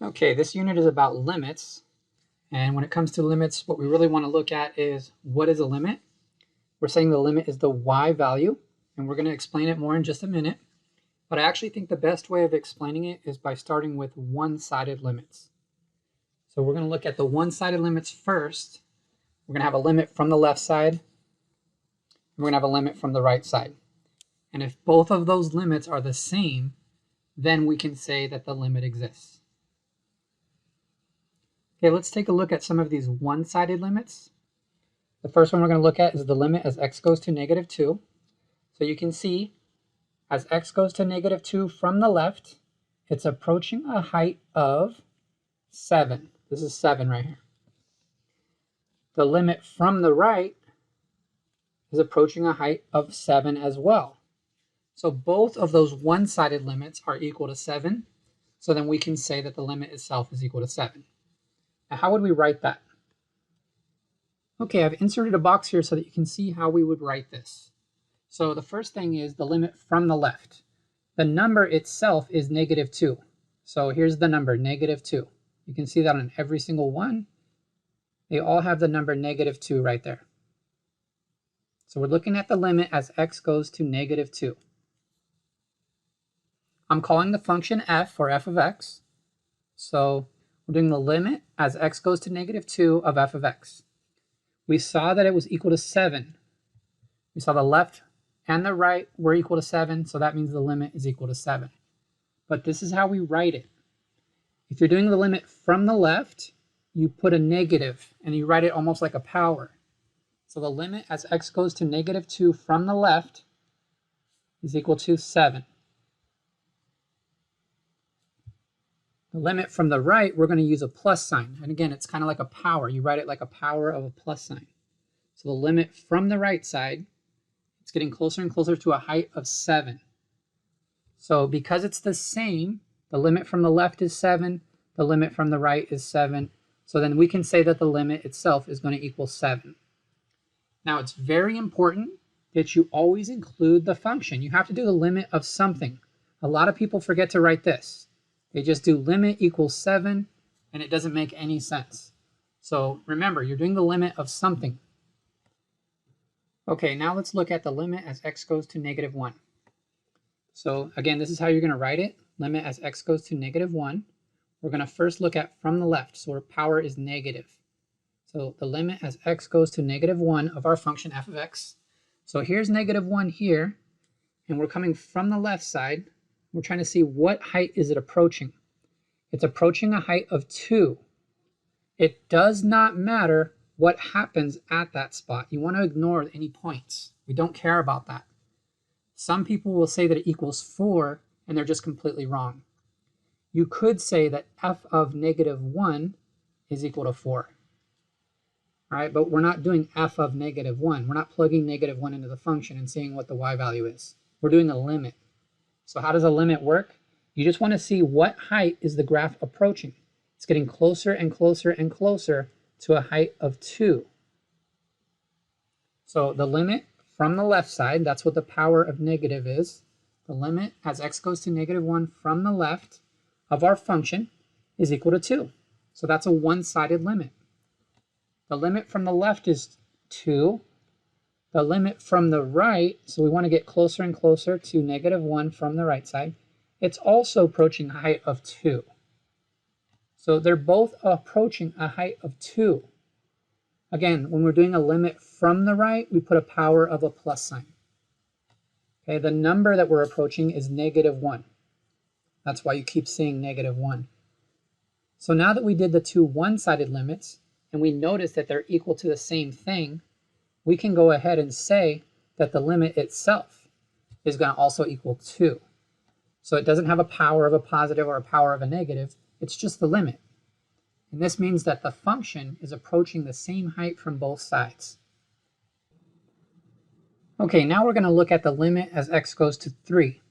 Okay, this unit is about limits. And when it comes to limits, what we really want to look at is what is a limit? We're saying the limit is the y value, and we're going to explain it more in just a minute. But I actually think the best way of explaining it is by starting with one-sided limits. So we're going to look at the one-sided limits first. We're going to have a limit from the left side. We're going to have a limit from the right side. And if both of those limits are the same, then we can say that the limit exists. Okay, let's take a look at some of these one-sided limits. The first one we're going to look at is the limit as x goes to -2. So you can see as x goes to -2 from the left, it's approaching a height of 7. This is 7 right here. The limit from the right is approaching a height of 7 as well. So both of those one-sided limits are equal to 7. So then we can say that the limit itself is equal to 7. Now, how would we write that? Okay, I've inserted a box here so that you can see how we would write this. So the first thing is the limit from the left. The number itself is -2. So here's the number, -2. You can see that on every single one. They all have the number -2 right there. So we're looking at the limit as x goes to -2. I'm calling the function f, or f of x. So we're doing the limit as x goes to -2 of f of x. We saw that it was equal to 7. We saw the left and the right were equal to 7, so that means the limit is equal to 7. But this is how we write it. If you're doing the limit from the left, you put a negative, and you write it almost like a power. So the limit as x goes to -2 from the left is equal to 7. The limit from the right, we're going to use a plus sign. And again, it's kind of like a power. You write it like a power of a plus sign. So the limit from the right side, it's getting closer and closer to a height of 7. So because it's the same, the limit from the left is 7, the limit from the right is 7. So then we can say that the limit itself is going to equal 7. Now it's very important that you always include the function. You have to do the limit of something. A lot of people forget to write this. They just do limit equals 7, and it doesn't make any sense. So remember, you're doing the limit of something. Okay, now let's look at the limit as x goes to -1. So again, this is how you're going to write it. Limit as x goes to -1. We're going to first look at from the left, so our power is negative. So the limit as x goes to -1 of our function f of x. So here's -1 here, and we're coming from the left side. We're trying to see what height is it approaching. It's approaching a height of 2. It does not matter what happens at that spot. You want to ignore any points. We don't care about that. Some people will say that it equals 4, and they're just completely wrong. You could say that f of -1 is equal to 4. All right, but we're not doing f of -1. We're not plugging -1 into the function and seeing what the y value is. We're doing a limit. So how does a limit work? You just want to see what height is the graph approaching. It's getting closer and closer and closer to a height of 2. So the limit from the left side, that's what the power of negative is. The limit as x goes to -1 from the left of our function is equal to 2. So that's a one-sided limit. The limit from the left is 2. The limit from the right, so we want to get closer and closer to -1 from the right side. It's also approaching a height of 2. So they're both approaching a height of 2. Again, when we're doing a limit from the right, we put a power of a plus sign. Okay, the number that we're approaching is -1. That's why you keep seeing -1. So now that we did the two one-sided limits, and we notice that they're equal to the same thing, we can go ahead and say that the limit itself is going to also equal 2. So it doesn't have a power of a positive or a power of a negative. It's just the limit. And this means that the function is approaching the same height from both sides. Okay, now we're going to look at the limit as x goes to 3.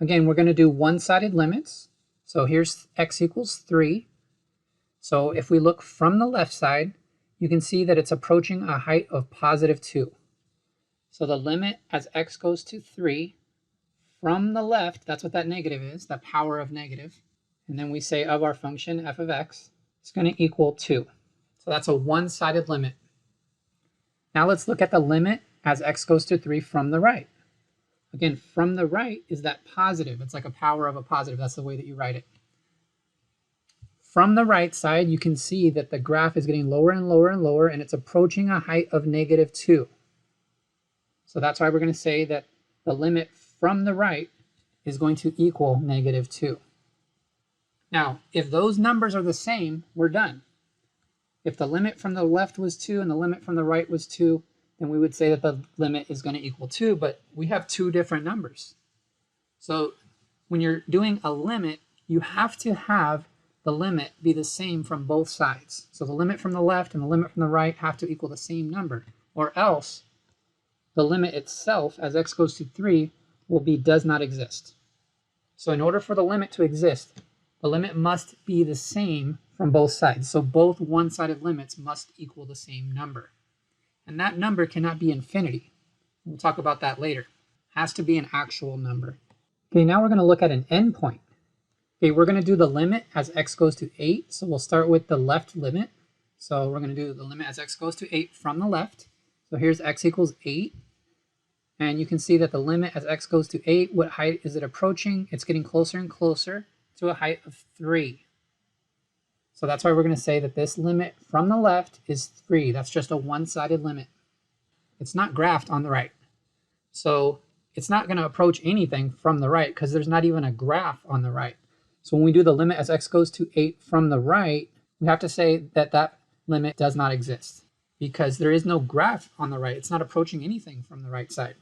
Again, we're going to do one-sided limits. So here's x equals 3. So if we look from the left side, you can see that it's approaching a height of +2. So the limit as x goes to 3 from the left, that's what that negative is, the power of negative, and then we say of our function f of x is going to equal 2. So that's a one-sided limit. Now let's look at the limit as x goes to 3 from the right. Again, from the right is that positive. It's like a power of a positive. That's the way that you write it. From the right side, you can see that the graph is getting lower and lower and lower, and it's approaching a height of -2. So that's why we're going to say that the limit from the right is going to equal -2. Now, if those numbers are the same, we're done. If the limit from the left was 2 and the limit from the right was 2, then we would say that the limit is going to equal 2, but we have two different numbers. So when you're doing a limit, you have to have the limit be the same from both sides. So the limit from the left and the limit from the right have to equal the same number, or else the limit itself, as x goes to 3, will be does not exist. So in order for the limit to exist, the limit must be the same from both sides. So both one-sided limits must equal the same number. And that number cannot be infinity. We'll talk about that later. It has to be an actual number. Okay, now we're going to look at an endpoint. Okay, we're going to do the limit as x goes to 8. So we'll start with the left limit. So we're going to do the limit as x goes to 8 from the left. So here's x equals 8. And you can see that the limit as x goes to 8, what height is it approaching? It's getting closer and closer to a height of 3. So that's why we're going to say that this limit from the left is 3. That's just a one-sided limit. It's not graphed on the right. So it's not going to approach anything from the right because there's not even a graph on the right. So when we do the limit as x goes to 8 from the right, we have to say that that limit does not exist because there is no graph on the right. It's not approaching anything from the right side.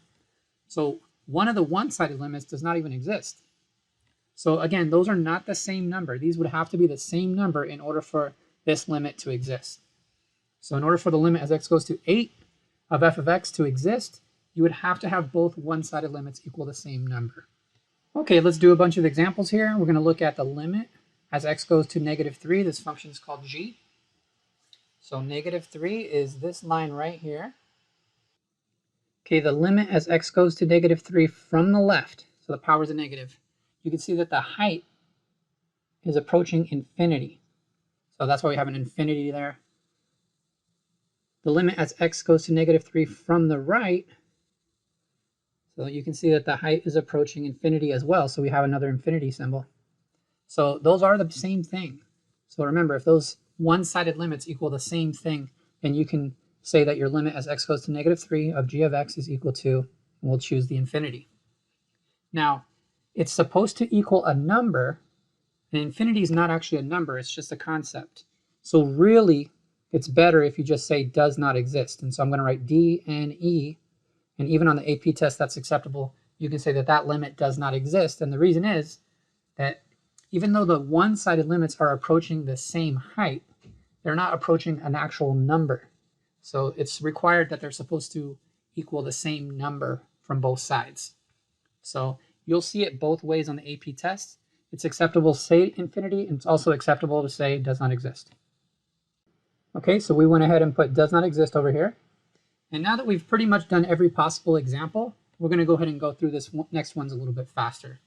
So one of the one-sided limits does not even exist. So again, those are not the same number. These would have to be the same number in order for this limit to exist. So in order for the limit as x goes to 8 of f of x to exist, you would have to have both one-sided limits equal the same number. Okay, let's do a bunch of examples here. We're going to look at the limit as x goes to -3. This function is called g. So -3 is this line right here. Okay, the limit as x goes to -3 from the left, so the power is a negative. You can see that the height is approaching infinity. So that's why we have an infinity there. The limit as x goes to -3 from the right, so you can see that the height is approaching infinity as well. So we have another infinity symbol. So those are the same thing. So remember, if those one-sided limits equal the same thing, then you can say that your limit as x goes to -3 of g of x is equal to, and we'll choose the infinity. Now, it's supposed to equal a number, and infinity is not actually a number, it's just a concept. So really, it's better if you just say does not exist. And so I'm going to write D, N, E, and even on the AP test that's acceptable, you can say that that limit does not exist. And the reason is that even though the one-sided limits are approaching the same height, they're not approaching an actual number. So it's required that they're supposed to equal the same number from both sides. So you'll see it both ways on the AP test. It's acceptable to say infinity, and it's also acceptable to say does not exist. Okay, so we went ahead and put does not exist over here. And now that we've pretty much done every possible example, we're going to go ahead and go through this next one's a little bit faster.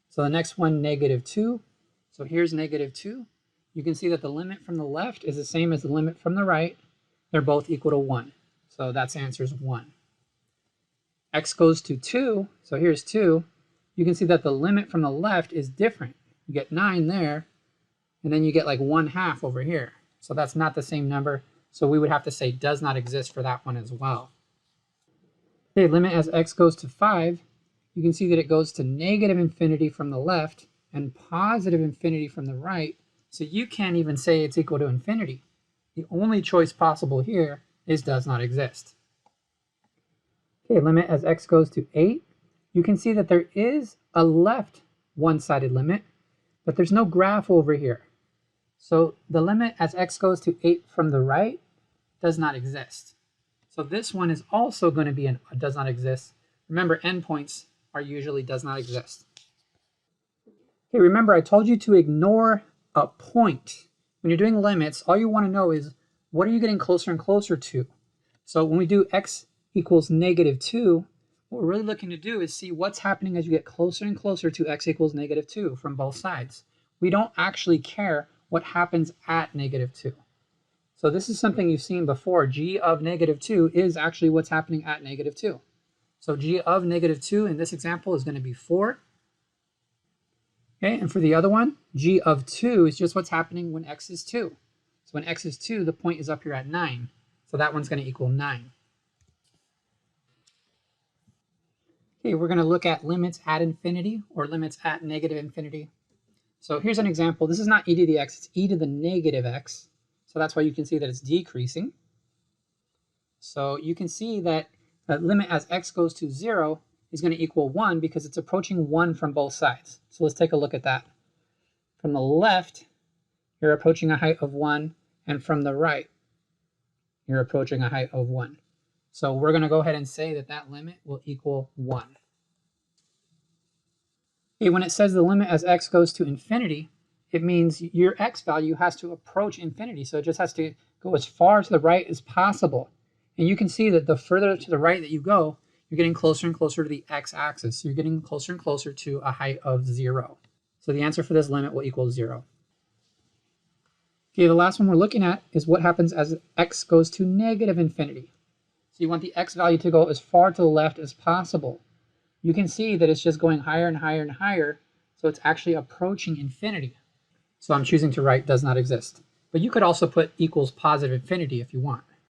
So the next one, -2. So here's -2. You can see that the limit from the left is the same as the limit from the right. They're both equal to 1. So that's answer is 1. X goes to 2. So here's 2. You can see that the limit from the left is different. You get 9 there, and then you get like 1/2 over here. So that's not the same number. So we would have to say does not exist for that one as well. Okay, limit as x goes to 5. You can see that it goes to -infinity from the left and +infinity from the right. So you can't even say it's equal to infinity. The only choice possible here is does not exist. Okay, limit as x goes to 8. You can see that there is a left one-sided limit, but there's no graph over here. So the limit as x goes to 8 from the right does not exist. So this one is also going to be a does not exist. Remember, endpoints are usually does not exist. Okay, remember I told you to ignore a point. When you're doing limits, all you want to know is what are you getting closer and closer to? So when we do x equals -2, what we're really looking to do is see what's happening as you get closer and closer to x equals -2 from both sides. we don't actually care what happens at -2. So this is something you've seen before. G of -2 is actually what's happening at -2. So G of -2 in this example is going to be 4. Okay, and for the other one, G of 2 is just what's happening when x is 2. So when x is 2, the point is up here at 9. So that one's going to equal 9. Okay, we're going to look at limits at infinity or limits at -infinity. So here's an example. This is not e to the x, it's e to the -x. So that's why you can see that it's decreasing. So you can see that the limit as x goes to 0 is going to equal 1 because it's approaching 1 from both sides. So let's take a look at that. From the left, you're approaching a height of 1, and from the right, you're approaching a height of 1. So we're going to go ahead and say that that limit will equal 1. Okay, when it says the limit as x goes to infinity, it means your x value has to approach infinity. So it just has to go as far to the right as possible. And you can see that the further to the right that you go, you're getting closer and closer to the x-axis. So you're getting closer and closer to a height of 0. So the answer for this limit will equal 0. Okay, the last one we're looking at is what happens as x goes to -infinity. So you want the x value to go as far to the left as possible. You can see that it's just going higher and higher and higher, so it's actually approaching infinity. So I'm choosing to write does not exist. But you could also put equals positive infinity if you want.